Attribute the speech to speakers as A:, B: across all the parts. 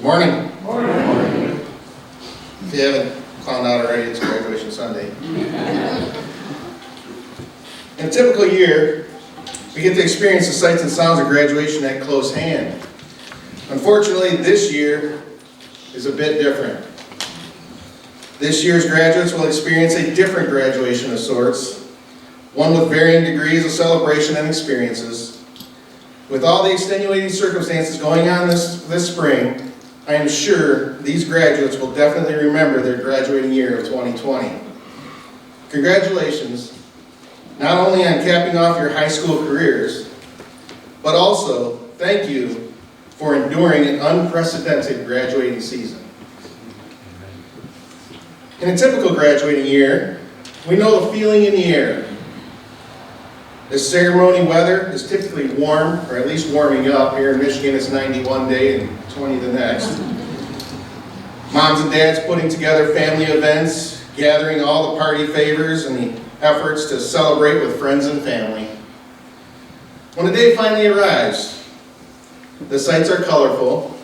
A: Morning.
B: Morning.
A: If you haven't found out already, it's graduation Sunday. In a typical year, we get to experience the sights and sounds of graduation at close hand. Unfortunately, this year is a bit different. This year's graduates will experience a different graduation of sorts, one with varying degrees of celebration and experiences. With all the extenuating circumstances going on this spring, I am sure these graduates will definitely remember their graduating year of 2020. Congratulations, not only on capping off your high school careers, but also thank you for enduring an unprecedented graduating season. In a typical graduating year, we know the feeling in the air. The ceremony weather is typically warm, or at least warming up. Here in Michigan, it's 91 day and 20 the next. Moms and dads putting together family events, gathering all the party favors and the efforts to celebrate with friends and family. When the day finally arrives, the sights are colorful.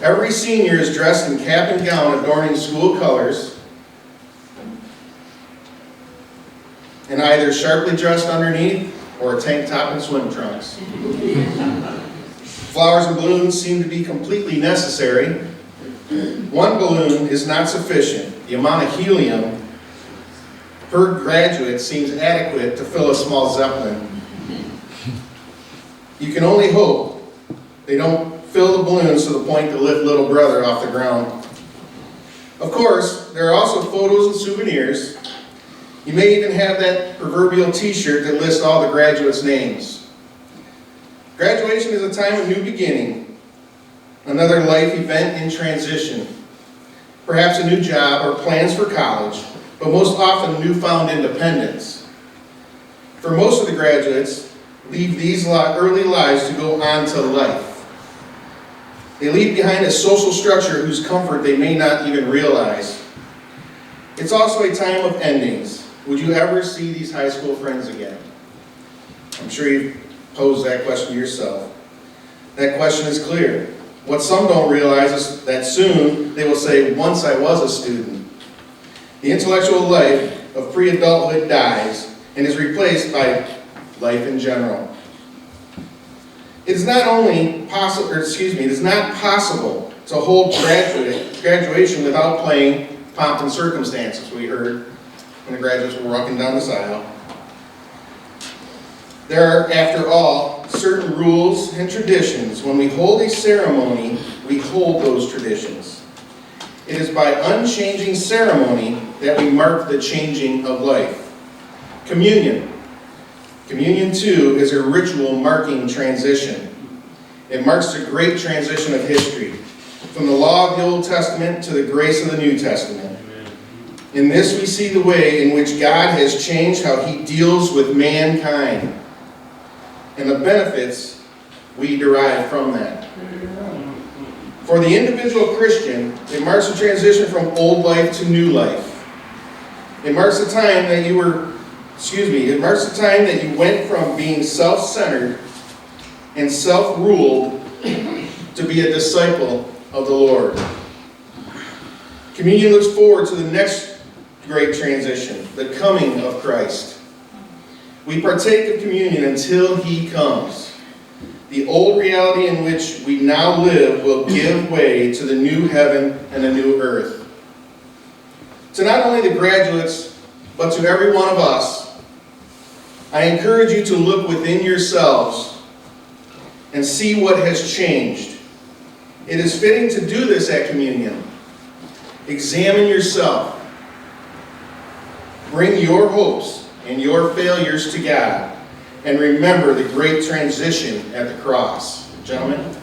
A: Every senior is dressed in cap and gown adorning school colors, and either sharply dressed underneath or a tank top and swim trunks. Flowers and balloons seem to be completely necessary. One balloon is not sufficient. The amount of helium per graduate seems adequate to fill a small Zeppelin. You can only hope they don't fill the balloons to the point to lift little brother off the ground. Of course, there are also photos and souvenirs. You may even have that proverbial t-shirt that lists all the graduates' names. Graduation is a time of new beginning, another life event in transition, perhaps a new job or plans for college, but most often newfound independence. For most of the graduates, leave these early lives to go on to life. They leave behind a social structure whose comfort they may not even realize. It's also a time of endings. Would you ever see these high school friends again? I'm sure you've posed that question to yourself. That question is clear. What some don't realize is that soon they will say, once I was a student. The intellectual life of pre-adulthood dies and is replaced by life in general. It is not possible to hold graduation without playing pomp and circumstances, we heard when the graduates were walking down this aisle. There are, after all, certain rules and traditions. When we hold a ceremony, we hold those traditions. It is by unchanging ceremony that we mark the changing of life. Communion. Communion, too, is a ritual marking transition. It marks the great transition of history, from the law of the Old Testament to the grace of the New Testament. In this we see the way in which God has changed how he deals with mankind and the benefits we derive from that. For the individual Christian, it marks a transition from old life to new life. It marks the time that you went from being self-centered and self-ruled to be a disciple of the Lord. Communion looks forward to the next great transition, the coming of Christ. We partake of communion until he comes. The old reality in which we now live will give way to the new heaven and the new earth. To not only the graduates, but to every one of us, I encourage you to look within yourselves and see what has changed. It is fitting to do this at communion. Examine yourself. Bring your hopes and your failures to God, and remember the great transition at the cross. Gentlemen.